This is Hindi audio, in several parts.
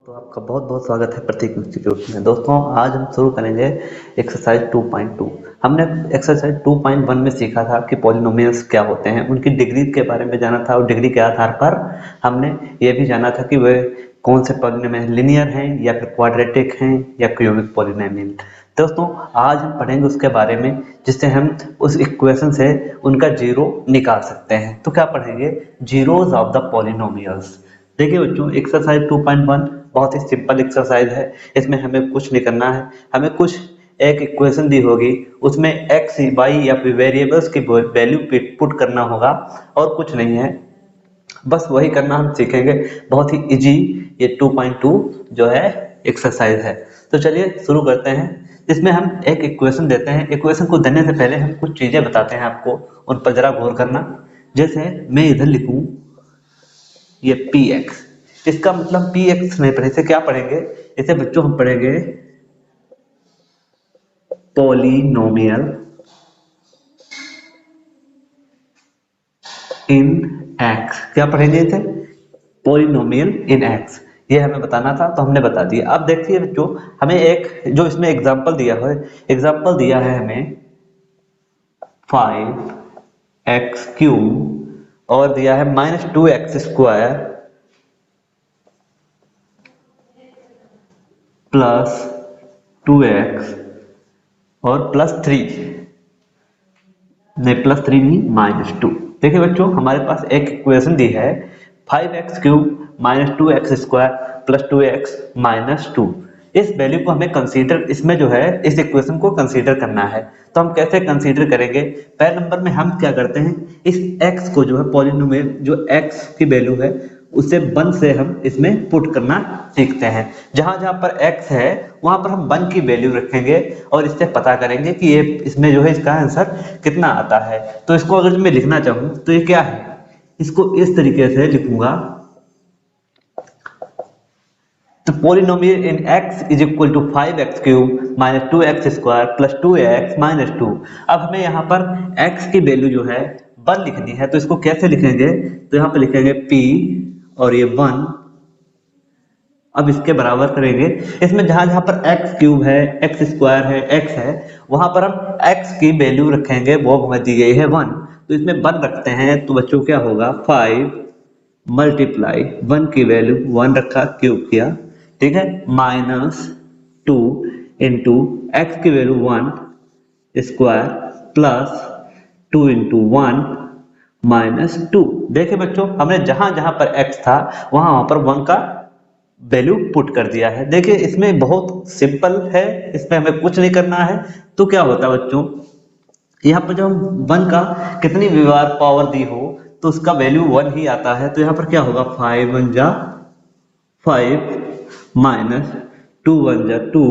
तो आपका बहुत बहुत स्वागत है प्रतीक इंस्टीट्यूट में। दोस्तों, आज हम शुरू करेंगे एक्सरसाइज 2.2। हमने एक्सरसाइज 2.1 में सीखा था कि पॉलिनोमियल्स क्या होते हैं, उनकी डिग्री के बारे में जाना था और डिग्री के आधार पर हमने ये भी जाना था कि वे कौन से पॉलिनोमियल लिनियर हैं या फिर क्वाड्रेटिक हैं या क्यूबिक पॉलिनोमियल। दोस्तों, आज हम पढ़ेंगे उसके बारे में जिससे हम उस इक्वेशन से उनका जीरो निकाल सकते हैं। तो क्या पढ़ेंगे? Zeros of the polynomials. देखिए बच्चों, एक्सरसाइज 2.1 बहुत ही सिंपल एक्सरसाइज है। इसमें हमें कुछ नहीं करना है। हमें कुछ एक इक्वेशन दी होगी, उसमें एक्स वाई या फिर वेरिएबल्स की वैल्यू पुट करना होगा और कुछ नहीं है। बस वही करना हम सीखेंगे। बहुत ही इजी ये 2.2 जो है एक्सरसाइज है। तो चलिए शुरू करते हैं। इसमें हम एक इक्वेशन देते हैं। इक्वेशन को देने से पहले हम कुछ चीजें बताते हैं आपको, उन पर जरा गौर करना। जैसे मैं इधर लिखूं ये पी एक्स, इसका मतलब पी एक्स नहीं पढ़े, इसे क्या पढ़ेंगे? इसे बच्चों हम पढ़ेंगे पॉलिनोमियल इन एक्स। क्या पढ़ेंगे इसे? पॉलिनोमियल इन एक्स। ये हमें बताना था तो हमने बता दिया। अब देखिए बच्चों, हमें एक जो इसमें एग्जांपल दिया है, एग्जांपल दिया है हमें 5x³ और दिया है -2x² +2x और +3, नहीं +3 नहीं, -2। देखिए बच्चों, हमारे पास एक इक्वेशन दी है 5x³ -2x² +2x -2। इस वैल्यू को हमें कंसीडर, इसमें जो है इस इक्वेशन को कंसीडर करना है। तो हम कैसे कंसीडर करेंगे? पहले नंबर में हम क्या करते हैं, इस x को जो है पॉलिनोमियल जो x की वैल्यू है उसे 1 से हम इसमें पुट करना सीखते हैं। जहां जहां पर x है वहां पर हम 1 की वैल्यू रखेंगे और इससे पता करेंगे कि ये इसमें जो है इसका आंसर कितना आता है। तो इसको अगर मैं लिखना चाहूं तो ये क्या है, इसको इस तरीके से लिखूंगा। तो polynomial in x is equal to 5x³ -2x² +2x -2। अब हमें यहाँ पर x की वैल्यू जो है 1 लिखनी है। तो इसको कैसे लिखेंगे? तो यहाँ पे लिखेंगे p और ये 1। अब इसके बराबर करेंगे। इसमें जहां जहां पर x³ है, x² है, x है, वहां पर हम x की वैल्यू रखेंगे, वो हमें दी गई है 1। तो इसमें 1 रखते हैं तो बच्चों क्या होगा, 5 मल्टीप्लाई 1 की वैल्यू 1 रखा, क्यूब किया, ठीक है, -2 इंटू एक्स की वैल्यू 1² +2 इंटू 1 -2। देखिए बच्चों, हमने जहां जहां पर x था वहां वहां पर 1 का वैल्यू पुट कर दिया है। देखिए इसमें बहुत सिंपल है, इसमें हमें कुछ नहीं करना है। तो क्या होता है बच्चों, यहाँ पर जब हम 1 का कितनी भी बार पावर दी हो तो उसका वैल्यू 1 ही आता है। तो यहाँ पर क्या होगा, 5 1 जा 5 -2 1 जा 2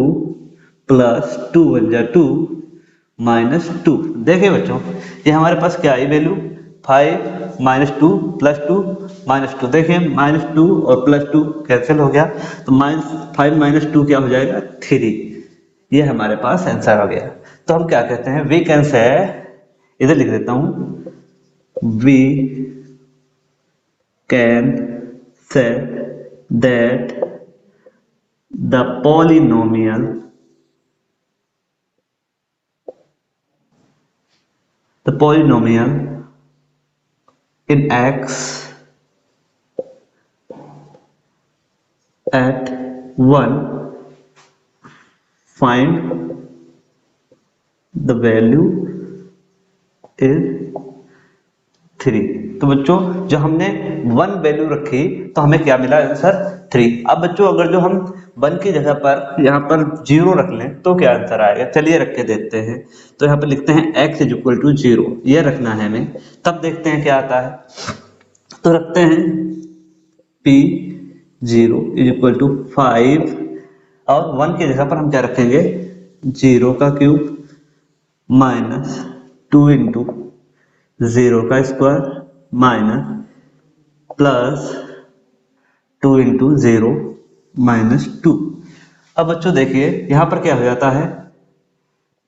+2 1 जा 2 -2। देखिए बच्चों, ये हमारे पास क्या है वैल्यू, 5 -2 +2 -2। देखिए -2 और +2 कैंसिल हो गया, तो -5 -2 क्या हो जाएगा, 3। ये हमारे पास आंसर आ गया। तो हम क्या कहते हैं, वी कैन से, इधर लिख देता हूं, we can say that the polynomial in x at 1 find the value is 3। तो बच्चों, जो हमने 1 वैल्यू रखी तो हमें क्या मिला, आंसर 3। अब बच्चों, अगर जो हम 1 की जगह पर यहाँ पर 0 रख लें तो क्या आंसर आएगा, चलिए रख के देखते हैं। तो यहाँ पर लिखते हैं x इज इक्वल टू 0, ये रखना है हमें, तब देखते हैं क्या आता है। तो रखते हैं p 0 इज इक्वल टू 5 और 1 की जगह पर हम क्या रखेंगे, 0 का क्यूब -2 इंटू 0 का स्क्वायर +2 इंटू 0 -2। अब बच्चों देखिए यहाँ पर क्या हो जाता है,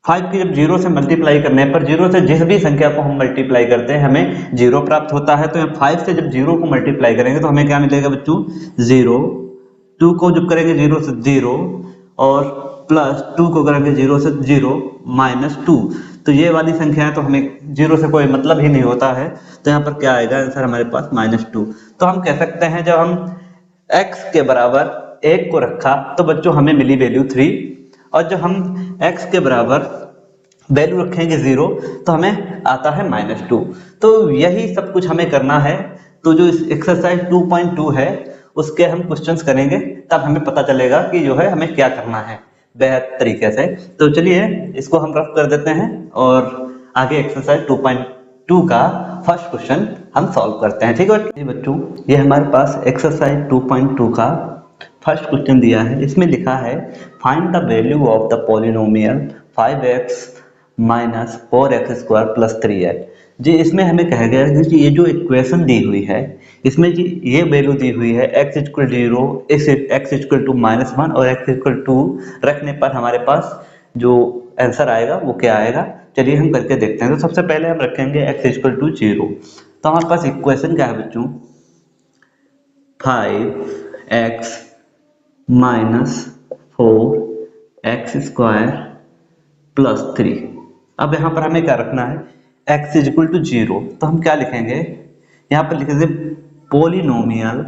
5 की जब 0 से मल्टीप्लाई करने पर, 0 से जिस भी संख्या को हम मल्टीप्लाई करते हैं हमें 0 प्राप्त होता है। तो 5 से जब 0 को मल्टीप्लाई करेंगे तो हमें क्या मिलेगा बच्चों, 0 2 को जब करेंगे 0 से 0 और प्लस 2 को करेंगे 0 से 0 माइनस 2, तो ये वाली संख्या है तो हमें 0 से कोई मतलब ही नहीं होता है, तो यहाँ पर क्या आएगा आंसर हमारे पास -2। तो हम कह सकते हैं जब हम x के बराबर 1 को रखा तो बच्चों हमें मिली वैल्यू 3, और जब हम x के बराबर वैल्यू रखेंगे 0 तो हमें आता है -2। तो यही सब कुछ हमें करना है। तो जो इस एक्सरसाइज 2.2 है उसके हम क्वेश्चंस करेंगे, तब हमें पता चलेगा कि जो है हमें क्या करना है बेहतर तरीके से। तो चलिए इसको हम रफ कर देते हैं और आगे एक्सरसाइज 2.2 का फर्स्ट क्वेश्चन हम सॉल्व करते हैं। ठीक है बच्चों, ये हमारे पास एक्सरसाइज 2.2 का फर्स्ट क्वेश्चन दिया है। इसमें लिखा है find the value of the polynomial 5x minus 4x² plus 3x। जी इसमें हमें कहा गया है कि ये जो इक्वेशन दी हुई है इसमें जी ये वैल्यू दी हुई है x equal 0, x equal to -1 और x इक्वल 2 रखने पर हमारे पास जो आंसर आएगा वो क्या आएगा, चलिए हम करके देखते हैं। तो सबसे पहले हम रखेंगे x इक्वल टू 0। तो हमारे पास इक्वेशन क्या है बच्चों, 5x माइनस 4x² प्लस 3। अब यहाँ पर हमें क्या रखना है, x इज इक्वल टू 0, तो हम क्या लिखेंगे यहाँ पर लिखेंगे polynomial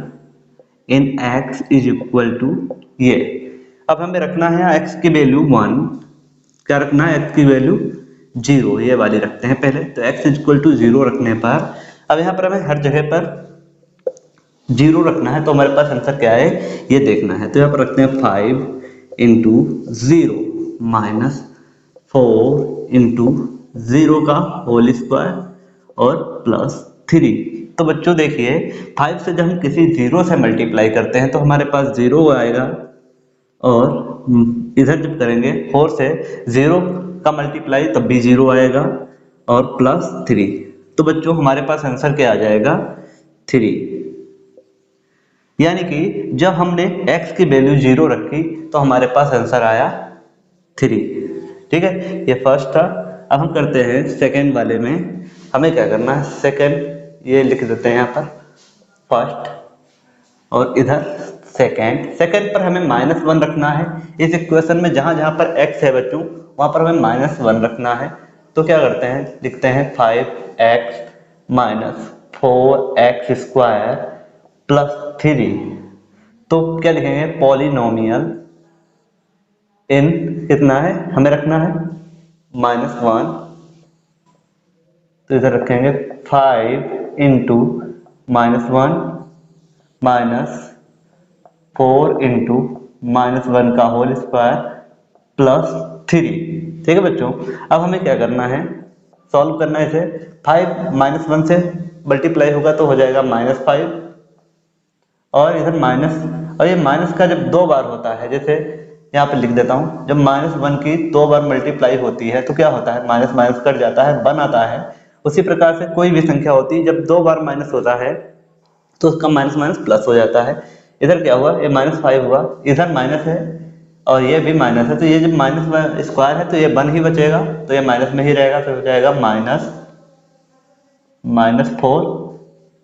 in x is equal to ये। अब हमें रखना है x की वैल्यू 1, क्या रखना है x की वैल्यू 0, ये वाली रखते हैं पहले। तो x इज इक्वल टू 0 रखने पर अब यहाँ पर हमें हर जगह पर 0 रखना है, तो हमारे पास आंसर क्या है ये देखना है। तो यहाँ पर रखते हैं 5 इंटू 0 माइनस 4 इंटू 0 का होल स्क्वायर और प्लस 3। तो बच्चों देखिए 5 से जब हम किसी 0 से मल्टीप्लाई करते हैं तो हमारे पास 0 आएगा, और इधर जब करेंगे 4 से 0 का मल्टीप्लाई तब भी 0 आएगा और प्लस 3। तो बच्चों हमारे पास आंसर क्या आ जाएगा 3, यानी कि जब हमने x की वैल्यू 0 रखी तो हमारे पास आंसर आया 3। ठीक है, ये फर्स्ट था। अब हम करते हैं सेकेंड वाले में। हमें क्या करना है, सेकेंड ये लिख देते हैं यहाँ पर फर्स्ट और इधर सेकेंड पर हमें -1 रखना है। इस इक्वेशन में जहां जहां पर x है बच्चों वहां पर हमें -1 रखना है। तो क्या करते हैं, लिखते हैं 5x माइनस 4x² प्लस 3। तो क्या लिखेंगे, पॉलिनोमियल इन कितना है हमें रखना है -1, तो इधर रखेंगे 5 इंटू -1 माइनस 4 इंटू -1 का होल स्क्वायर प्लस 3। ठीक है बच्चों, अब हमें क्या करना है, सॉल्व करना है इसे। 5 -1 से मल्टीप्लाई होगा तो हो जाएगा -5, और इधर माइनस, और ये माइनस का जब 2 बार होता है, जैसे यहाँ पे लिख देता हूँ, जब -1 की 2 बार मल्टीप्लाई होती है तो क्या होता है, माइनस माइनस कट जाता है, 1 आता है। उसी प्रकार से कोई भी संख्या होती है जब 2 बार माइनस होता है तो उसका माइनस माइनस प्लस हो जाता है। इधर क्या हुआ, ये -5 हुआ, इधर माइनस है और ये भी माइनस है, तो ये जब माइनस स्क्वायर है तो ये 1 ही बचेगा, तो ये माइनस में ही रहेगा, तो हो जाएगा -4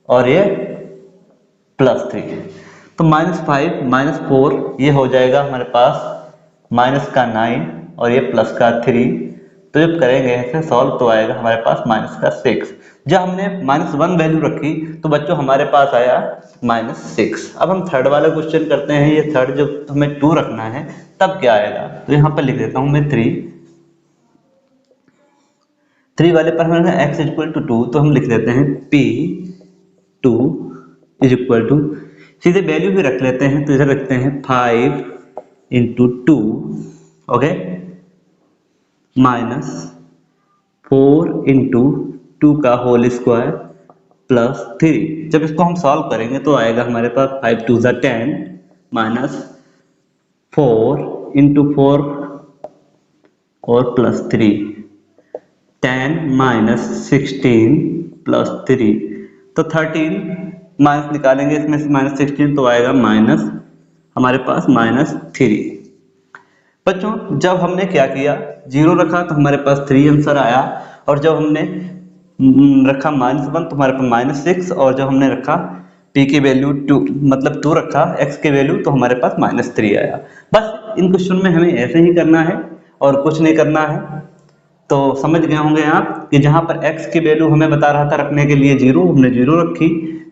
और ये +3। तो -5 -4 ये हो जाएगा हमारे पास -9 और ये +3। तो जब करेंगे इसे सॉल्व तो आएगा हमारे पास -6। जब हमने -1 वैल्यू रखी तो बच्चों हमारे पास आया -6। अब हम थर्ड वाला क्वेश्चन करते हैं। ये थर्ड जब हमें 2 रखना है तब क्या आएगा, तो यहाँ पर लिख देता हूँ मैं 3 वाले पर हमें x इक्वल टू 2, तो हम लिख देते हैं P2 इज इक्वल टू, सीधे वैल्यू भी रख लेते हैं, तो इधर रखते हैं 5 इंटू 2, ओके, माइनस 4 इंटू 2 का होल स्क्वायर प्लस 3। जब इसको हम सॉल्व करेंगे तो आएगा हमारे पास 5 2 10 माइनस 4 इंटू 4 और प्लस 3, 10 माइनस 16 प्लस 3, तो 13 माइनस निकालेंगे इसमें से -16, तो आएगा माइनस हमारे पास -3। बच्चों जब हमने क्या किया, 0 रखा तो हमारे पास 3 आंसर आया, और जब हमने रखा -1 तो हमारे पास -6, और जब हमने रखा p की वैल्यू 2 मतलब 2 रखा, x की वैल्यू, तो हमारे पास -3 आया। बस इन क्वेश्चन में हमें ऐसे ही करना है और कुछ नहीं करना है। तो समझ गए होंगे आप कि जहां पर x की वैल्यू हमें बता रहा था रखने के लिए 0, हमने 0 रखी,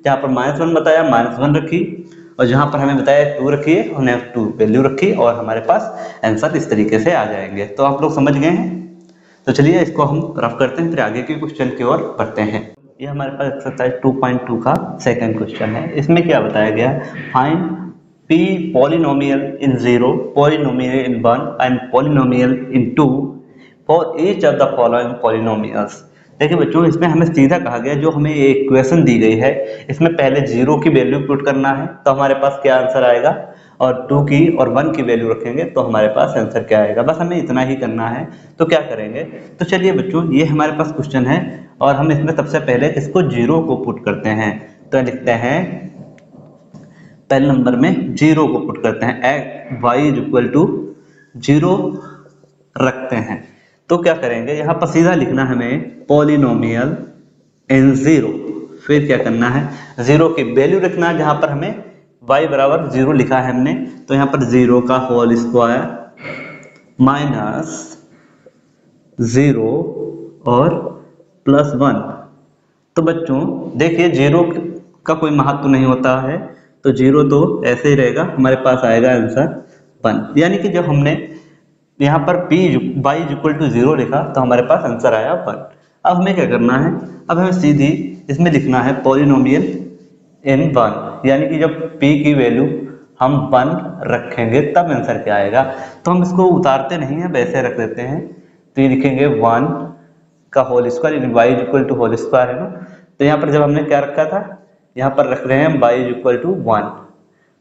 जहां पर -1 बताया -1 रखी, और जहां पर हमें बताया 2 रखिए हमने 2 वैल्यू रखी, और हमारे पास आंसर इस तरीके से आ जाएंगे। तो आप लोग समझ गए हैं। तो चलिए इसको हम रफ करते हैं, फिर आगे के क्वेश्चन की ओर बढ़ते हैं। ये हमारे पास एक्सरसाइज 2.2 का सेकंड क्वेश्चन है। इसमें क्या बताया गया है, find p polynomial in 0, polynomial in 1 and polynomial in 2 for each of the following polynomials। देखिए बच्चों, इसमें हमें सीधा कहा गया, जो हमें ये इक्वेशन दी गई है इसमें पहले 0 की वैल्यू पुट करना है तो हमारे पास क्या आंसर आएगा, और 2 की और 1 की वैल्यू रखेंगे तो हमारे पास आंसर क्या आएगा। बस हमें इतना ही करना है। तो क्या करेंगे, तो चलिए बच्चों ये हमारे पास क्वेश्चन है और हम इसमें सबसे पहले इसको 0 को पुट करते हैं। तो लिखते हैं पहले नंबर में 0 को पुट करते हैं, y = 0 रखते हैं। तो क्या करेंगे, यहाँ पर सीधा लिखना हमें पॉलिनोमियल इन 0, फिर क्या करना है 0 की वैल्यू रखना है, जहां पर हमें y = 0 लिखा है हमने, तो यहाँ पर 0 का होल स्क्वायर -0 और +1। तो बच्चों देखिए 0 का कोई महत्व नहीं होता है, तो 0 तो ऐसे ही रहेगा, हमारे पास आएगा आंसर 1। यानी कि जब हमने यहाँ पर y = 0 लिखा तो हमारे पास आंसर आया 1। अब हमें क्या करना है, अब हमें सीधी इसमें लिखना है पॉलिनोमियल इन 1, यानी कि जब p की वैल्यू हम 1 रखेंगे तब आंसर क्या आएगा। तो हम इसको उतारते नहीं है, वैसे रख देते हैं। तो ये लिखेंगे 1 का होल स्क्वायर, यानी y = होल स्क्वायर है ना। तो यहाँ पर जब हमने क्या रखा था, यहाँ पर रख रहे हैं y = 1।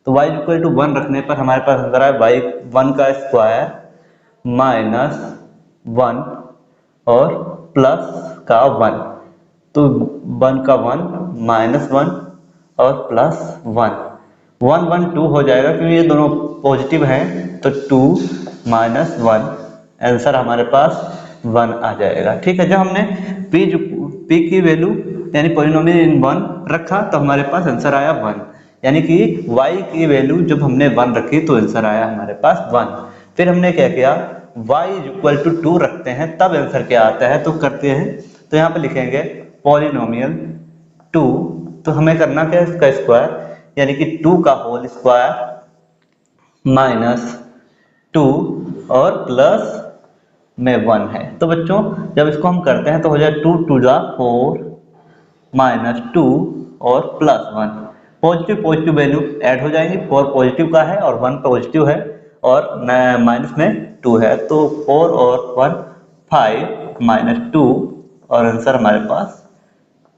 तो y = 1 रखने पर हमारे पास आंसर आया y 1 का स्क्वायर -1 और प्लस का 1। तो 1 का 1 -1 और +1, 1 1 2 हो जाएगा क्योंकि ये दोनों पॉजिटिव हैं, तो 2 - 1 आंसर हमारे पास 1 आ जाएगा। ठीक है, जब हमने p की वैल्यू यानी पॉलिनोमियल इन 1 रखा तो हमारे पास आंसर आया 1, यानी कि y की वैल्यू जब हमने 1 रखी तो आंसर आया हमारे पास 1। फिर हमने क्या किया, y = 2 रखते हैं तब आंसर क्या आता है, तो करते हैं। तो यहाँ पे लिखेंगे पॉलिनोमियल 2, तो हमें करना क्या है, इसका स्क्वायर यानी कि 2 का होल स्क्वायर -2 और प्लस में 1 है। तो बच्चों जब इसको हम करते हैं तो हो जाए 2 × 4 -2 और +1। पॉजिटिव वैल्यू ऐड हो जाएंगी, 4 पॉजिटिव का है और 1 पॉजिटिव है और माइनस में 2 है, तो 4 और 1 5 -2 और आंसर हमारे पास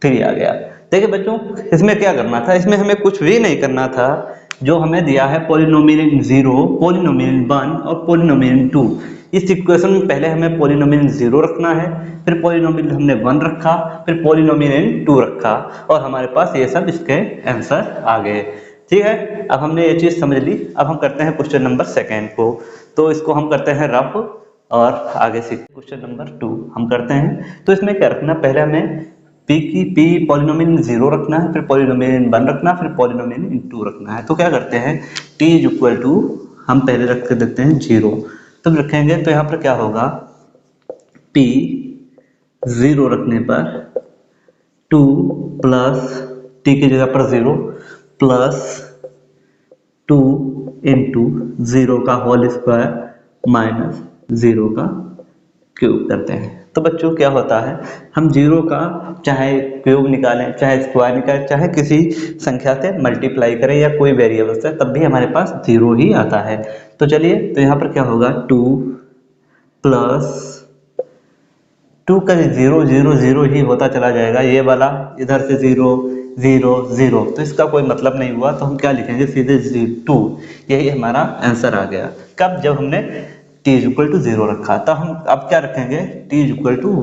3 आ गया। देखिए बच्चों इसमें क्या करना था, इसमें हमें कुछ भी नहीं करना था। जो हमें दिया है पॉलिनोमियल इन 0, पॉलिनोमियल इन 1 और पॉलिनोमियल इन 2, इस इक्वेशन में पहले हमें पॉलिनोमियल इन 0 रखना है, फिर पॉलिनोमियल हमने 1 रखा, फिर पॉलिनोमियल इन 2 रखा, और हमारे पास ये सब इसके आंसर आ गए। ठीक है, अब हमने ये चीज़ समझ ली। अब हम करते हैं क्वेश्चन नंबर 2 को। तो इसको हम करते हैं रफ और आगे से क्वेश्चन नंबर 2 हम करते हैं। तो इसमें क्या रखना, पहले हमें p पॉलिनोमियल इन 0 रखना है, फिर पॉलिनोमियल इन 1 रखना, फिर पॉलिनोमियल इन 2 रखना है। तो क्या करते हैं, t = हम पहले रख के देते हैं 0, तो रखेंगे तो यहाँ पर क्या होगा, p 0 रखने पर 2 प्लस t की जगह पर 0 प्लस 2 × 0 का होल स्क्वायर -0 का क्यूब करते हैं। तो बच्चों क्या होता है, हम 0 का चाहे क्यूब निकालें, चाहे स्क्वायर निकालें, चाहे किसी संख्या से मल्टीप्लाई करें या कोई वेरिएबल से, तब भी हमारे पास 0 ही आता है। तो चलिए, तो यहाँ पर क्या होगा, 2 प्लस 2 का 0 0 0 ही होता चला जाएगा, ये वाला इधर से 0 0 0, तो इसका कोई मतलब नहीं हुआ। तो हम क्या लिखेंगे, सीधे 2, यही हमारा आंसर आ गया। कब, जब हमने t = 0 रखा। तो हम अब क्या रखेंगे, t =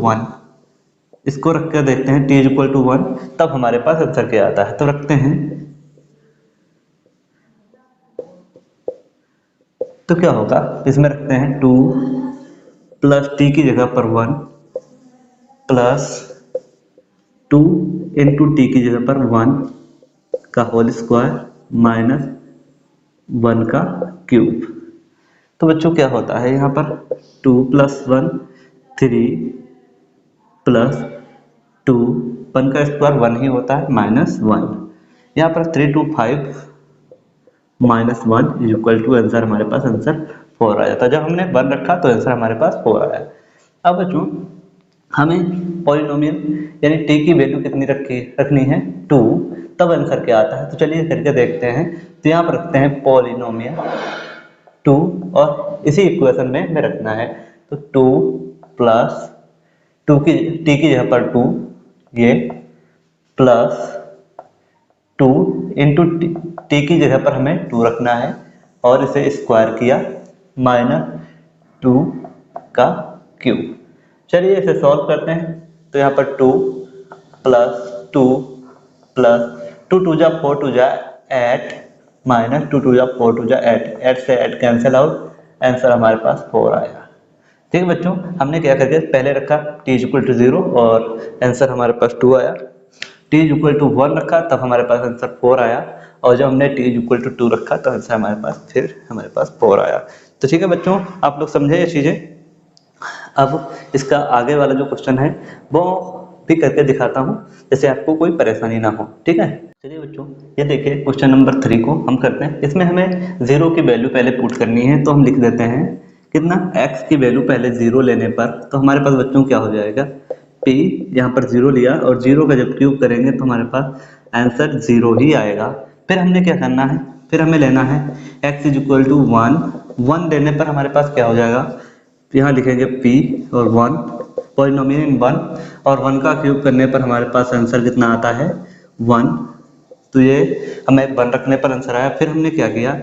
1, इसको रख कर देखते हैं, t = 1, तब हमारे पास आंसर क्या आता है। तो रखते हैं, तो क्या होगा, इसमें रखते हैं 2 प्लस t की जगह पर 1 प्लस 2 × t की जगह पर 1 का होल स्क्वायर माइनस 1 का क्यूब। तो बच्चों क्या होता है यहाँ पर 2 + 1 3 + 2 1 का स्क्वायर 1 ही होता है -1। यहाँ पर 3 2 5 -1 = आंसर हमारे पास आंसर 4 आ जाता है। जब हमने 1 रखा तो आंसर हमारे पास 4 आया। अब बच्चों हमें पॉलिनोमियल यानी t की वैल्यू कितनी रखनी है 2, तब आंसर क्या आता है। तो चलिए करके देखते हैं। तो यहाँ पर रखते हैं पॉलिनोमियल 2 और इसी इक्वेशन में रखना है। तो 2 + 2 की t की जगह पर 2 ये प्लस 2 इंटू t की जगह पर हमें 2 रखना है और इसे स्क्वायर किया -2 का क्यूब। चलिए इसे सॉल्व करते हैं। तो यहाँ पर 2 + 2 + 2 2 जा 4 2 जा 8 -2 2 जा 4 2 जा 8 8 से 8 कैंसिल आउट, आंसर हमारे पास 4 आया। ठीक है बच्चों, हमने क्या करके पहले रखा t = 0 और आंसर हमारे पास 2 आया। t = 1 रखा तब हमारे पास आंसर 4 आया और जब हमने t = 2 रखा तो आंसर हमारे पास 4 आया। तो ठीक है बच्चों, आप लोग समझे ये चीजें। अब इसका आगे वाला जो क्वेश्चन है वो भी करके दिखाता हूँ, जैसे आपको कोई परेशानी ना हो। ठीक है, चलिए बच्चों ये देखिए क्वेश्चन नंबर 3 को हम करते हैं। इसमें हमें 0 की वैल्यू पहले पुट करनी है। तो हम लिख देते हैं कितना x की वैल्यू पहले 0 लेने पर तो हमारे पास बच्चों क्या हो जाएगा p, यहाँ पर 0 लिया और 0 का जब क्यूब करेंगे तो हमारे पास आंसर 0 ही आएगा। फिर हमने क्या करना है, फिर हमें लेना है x = 1 लेने पर हमारे पास क्या हो जाएगा, यहाँ लिखेंगे p और 1 पॉलिनोमियल इन 1 और 1 का क्यूब करने पर हमारे पास आंसर कितना आता है 1। तो ये हमें 1 रखने पर आंसर आया। फिर हमने क्या किया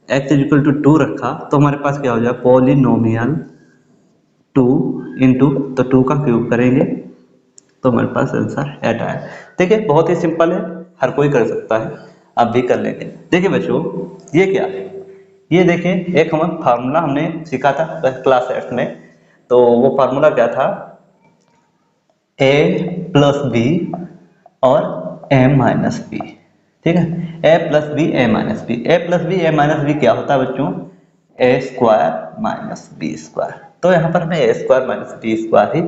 x = 2 रखा तो हमारे पास क्या हो जाएगा पॉलिनोमियल 2 इंटू तो 2 का क्यूब करेंगे तो हमारे पास आंसर 8 आया। देखिए बहुत ही सिंपल है, हर कोई कर सकता है, आप भी कर लेंगे। देखिए बच्चों ये क्या है, ये देखिए एक हम फार्मूला हमने सीखा था क्लास 8 में। तो वो फार्मूला क्या था a + b और a - b। ठीक है, a + b a - b, a + b a - b क्या होता है बच्चों a² - b²। तो यहाँ पर हमें a² - b² ही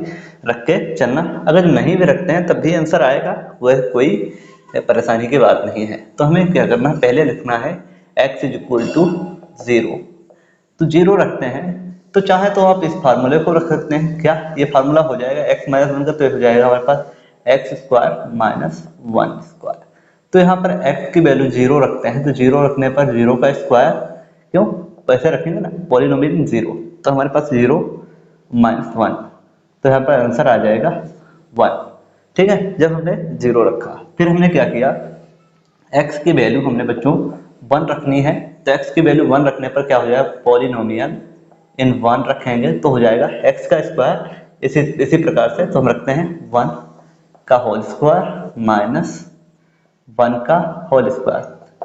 रख के चलना, अगर नहीं भी रखते हैं तब भी आंसर आएगा, वह कोई परेशानी की बात नहीं है। तो हमें क्या करना है, पहले लिखना है x = 0। तो 0 रखते हैं तो चाहे तो आप इस फार्मूले को रख सकते हैं। क्या ये फार्मूला हो जाएगा x - 1 का, तो हो जाएगा हमारे पास x² - 1²। तो यहाँ पर x की वैल्यू 0 रखते हैं तो 0 रखने पर 0 का स्क्वायर, क्यों पैसे रखेंगे ना पॉलिनोमियल 0, तो हमारे पास 0 - 1, तो यहाँ पर आंसर आ जाएगा 1। ठीक है, जब हमने 0 रखा फिर हमने क्या किया x की वैल्यू हमने बच्चों 1 रखनी है। तो x की वैल्यू 1 रखने पर क्या हो जाएगा पॉलिनोमियल इन 1 रखेंगे तो हो जाएगा x का स्क्वायर। इसी प्रकार से तो हम रखते हैं 1 का होल स्क्वायर माइनस 1 का होल स्क्वायर,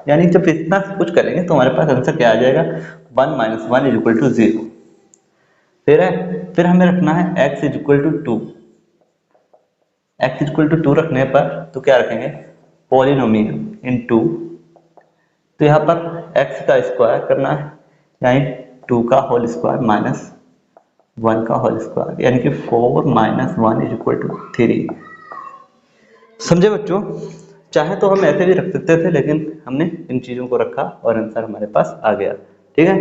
यानी जब इतना कुछ करेंगे तो हमारे पास आंसर क्या आ जाएगा 1 - 1 = 0। फिर हमें रखना है x = 2। x = 2 रखने पर तो क्या रखेंगे पॉलिनोमियल इन 2। तो यहाँ पर x का स्क्वायर करना है, यानी 2 का होल स्क्वायर माइनस 1 का होल स्क्वायर, यानी कि 4 - 1 = 3। समझे बच्चों, चाहे तो हम ऐसे भी रख सकते थे लेकिन हमने इन चीजों को रखा और आंसर हमारे पास आ गया। ठीक है,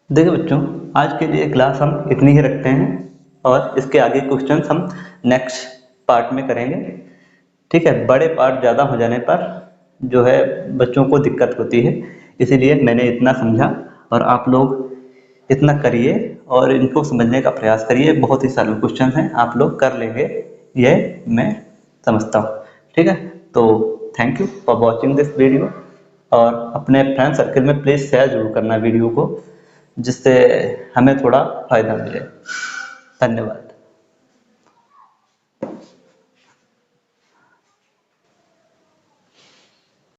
देखिए बच्चों आज के लिए क्लास हम इतनी ही रखते हैं और इसके आगे क्वेश्चंस हम नेक्स्ट पार्ट में करेंगे। ठीक है, बड़े पार्ट ज़्यादा हो जाने पर जो है बच्चों को दिक्कत होती है, इसीलिए मैंने इतना समझा और आप लोग इतना करिए और इनको समझने का प्रयास करिए। बहुत ही सारे क्वेश्चन हैं, आप लोग कर लेंगे, ये मैं समझता हूँ। ठीक है, तो thank you for watching this video और अपने फ्रेंड सर्कल में प्लीज़ शेयर जरूर करना वीडियो को, जिससे हमें थोड़ा फायदा मिले। धन्यवाद।